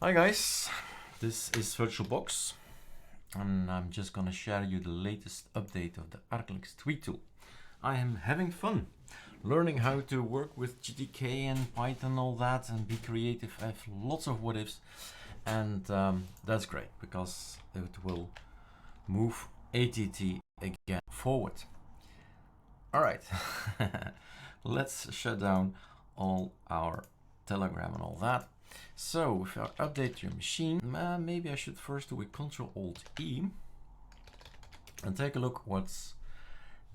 Hi guys, this is VirtualBox and I'm just gonna share you the latest update of the ArcoLinux tweak tool. I am having fun learning how to work with GTK and Python and all that and be creative. I have lots of what ifs and that's great because it will move ATT again forward. Alright, let's shut down all our Telegram and all that. So if I update your machine, maybe I should first do a Ctrl-Alt-E and take a look what's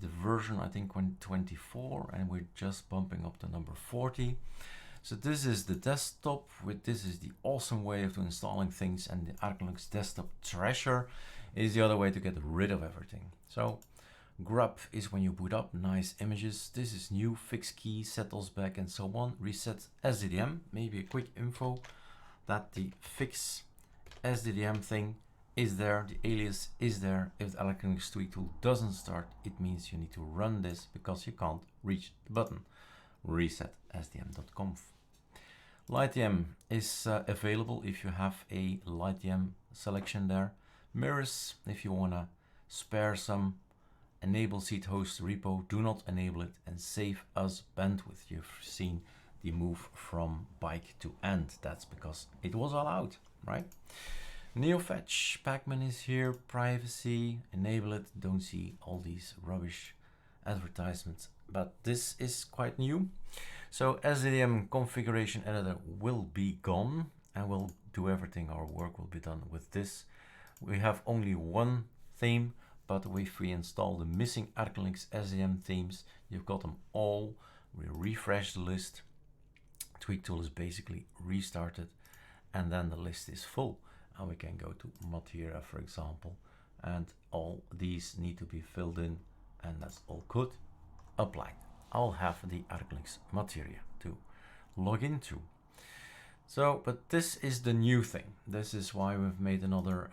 the version. I think 24, and we're just bumping up to number 40. So this is the desktop this is the awesome way of installing things, and the ArcoLinux desktop trasher is the other way to get rid of everything. So grub is when you boot up nice images. This is new, fix key, settles back and so on. Reset SDDM, maybe a quick info that the fix SDDM thing is there, the alias is there. If the ArcoLinux tweak tool doesn't start, it means you need to run this because you can't reach the button. Reset sdm.conf. LightYM is available if you have a LightYM selection there. Mirrors, if you wanna spare some. Enable seed host repo, do not enable it, and save as bandwidth. You've seen the move from bike to end. That's because it was allowed, right? NeoFetch, Pacman is here, privacy, enable it. Don't see all these rubbish advertisements, but this is quite new. So SDDM configuration editor will be gone, and we'll do everything. Our work will be done with this. We have only one theme, but if we install the missing ArcoLinux SDM themes, you've got them all. We refresh the list. Tweak tool is basically restarted, and then the list is full. And we can go to Materia, for example, and all these need to be filled in, and that's all good. Applied. I'll have the ArcoLinux Materia to log into. So, but this is the new thing. This is why we've made another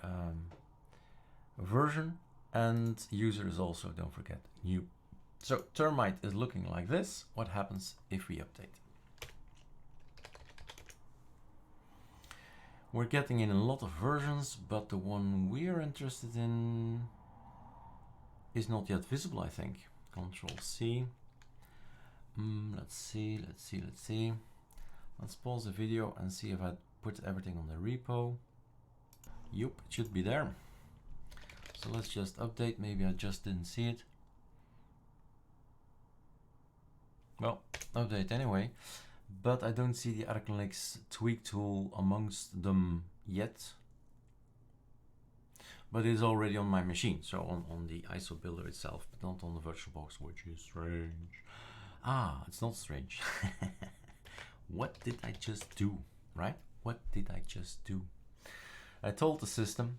version. And user is also, don't forget, new. So Termite is looking like this. What happens if we update? We're getting in a lot of versions, but the one we're interested in is not yet visible, I think. Control C. Let's see. Let's pause the video and see if I put everything on the repo. Yup, it should be there. So let's just update. Maybe I just didn't see it. Well, update anyway. But I don't see the ArcoLinux tweak tool amongst them yet. But it's already on my machine. So on the ISO builder itself, but not on the VirtualBox, which is strange. Ah, it's not strange. What did I just do, right? What did I just do? I told the system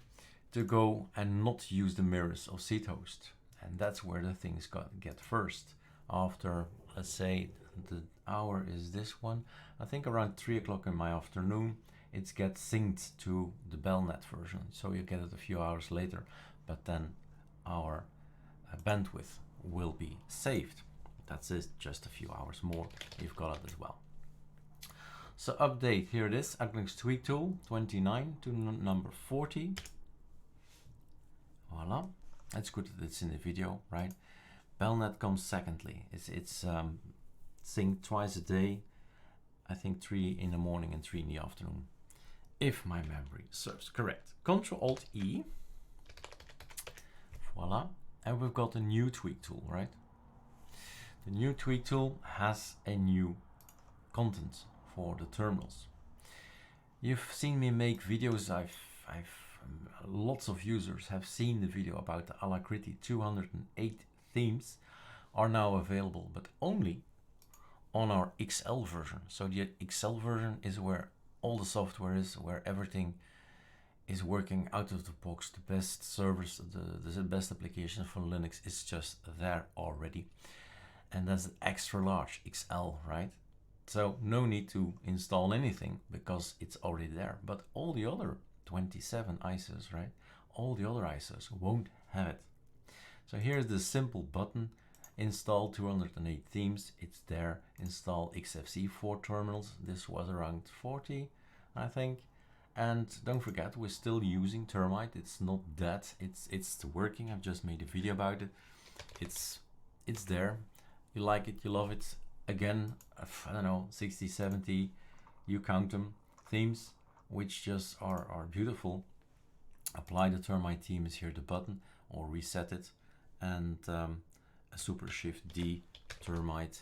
to go and not use the mirrors of seed host, and that's where the things get first. After, let's say, the hour is this one, I think around 3 o'clock in my afternoon, it gets synced to the Belnet version, so you get it a few hours later, but then our bandwidth will be saved. That's it, just a few hours more, you've got it as well. So update, here it is, ArcoLinux tweak tool 29 to number 40. Voila, that's good that it's in the video, right? Belnet comes secondly. It's synced twice a day. I think 3 in the morning and 3 in the afternoon, if my memory serves correct. Ctrl-Alt-E. Voila, and we've got a new tweak tool, right? The new tweak tool has a new content for the terminals. You've seen me make videos. Lots of users have seen the video about the Alacrity 208 themes are now available, but only on our XL version. So the XL version is where all the software is, where everything is working out of the box. The best servers, the best application for Linux is just there already. And that's an extra large XL, right? So no need to install anything because it's already there. But all the other 27 ISOs, right? All the other ISOs won't have it. So here's the simple button, install 208 themes. It's there. Install XFC 4 terminals. This was around 40, I think. And don't forget, we're still using Termite. It's not dead. It's working. I've just made a video about it. It's there. You like it, you love it. Again, I don't know, 60, 70, you count them, themes, which just are beautiful. Apply the Termite theme is here, the button, or reset it. And a Super Shift D Termite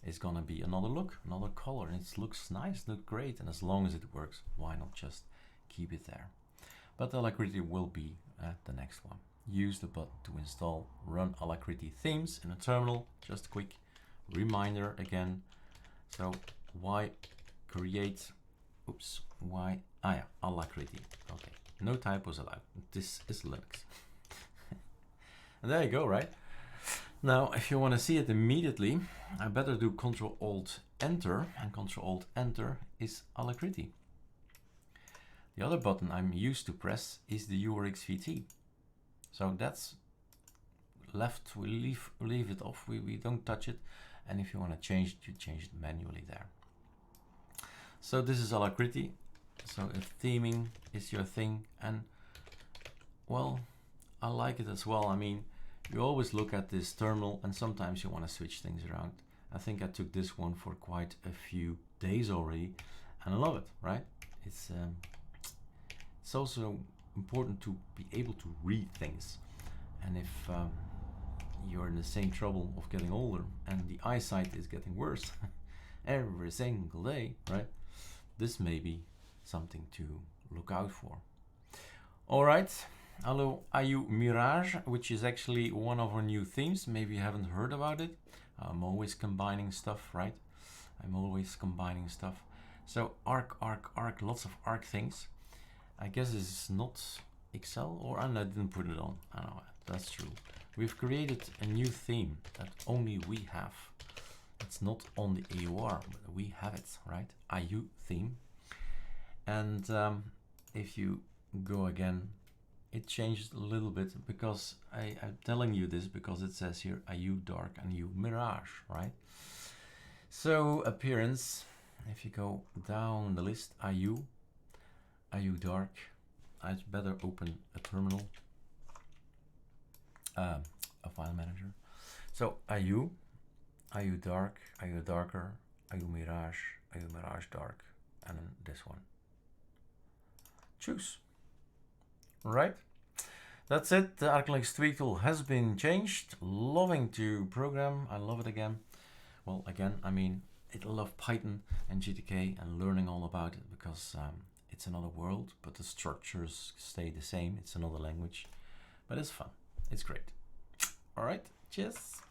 is gonna be another look, another color, and it looks nice, looks great. And as long as it works, why not just keep it there? But Alacrity will be the next one. Use the button to install run Alacrity themes in a terminal. Just a quick reminder again. So why create, oops, why, yeah, Alacrity. Okay, no typos allowed. This is Linux. And there you go, right? Now, if you want to see it immediately, I better do Ctrl-Alt-Enter, and Ctrl-Alt-Enter is Alacrity. The other button I'm used to press is the URXVT. So that's left, we leave it off, we don't touch it. And if you want to change it, you change it manually there. So this is Alacrity. So if theming is your thing, and well, I like it as well. I mean, you always look at this terminal and sometimes you want to switch things around. I think I took this one for quite a few days already and I love it, right? It's also important to be able to read things. And if you're in the same trouble of getting older and the eyesight is getting worse every single day, right? This may be something to look out for. All right. Hello, AYU Mirage, which is actually one of our new themes. Maybe you haven't heard about it. I'm always combining stuff, right? I'm always combining stuff. So Arc, lots of Arc things. I guess this is not Excel, or I didn't put it on. I know, that's true. We've created a new theme that only we have. It's not on the AUR, but we have it, right? AYU theme. And if you go again, it changes a little bit because I'm telling you this because it says here AYU Dark and AYU Mirage, right? So appearance, if you go down the list, AYU Dark, I'd better open a terminal, a file manager. So AYU Dark, AYU Darker, AYU Mirage Dark, and then this one. Choose. Right, that's it. The ArcoLinux tweak tool has been changed. Loving to program. I love it again. Well, again, I mean, I love Python and GTK and learning all about it because it's another world, but the structures stay the same. It's another language, but it's fun. It's great. All right, cheers.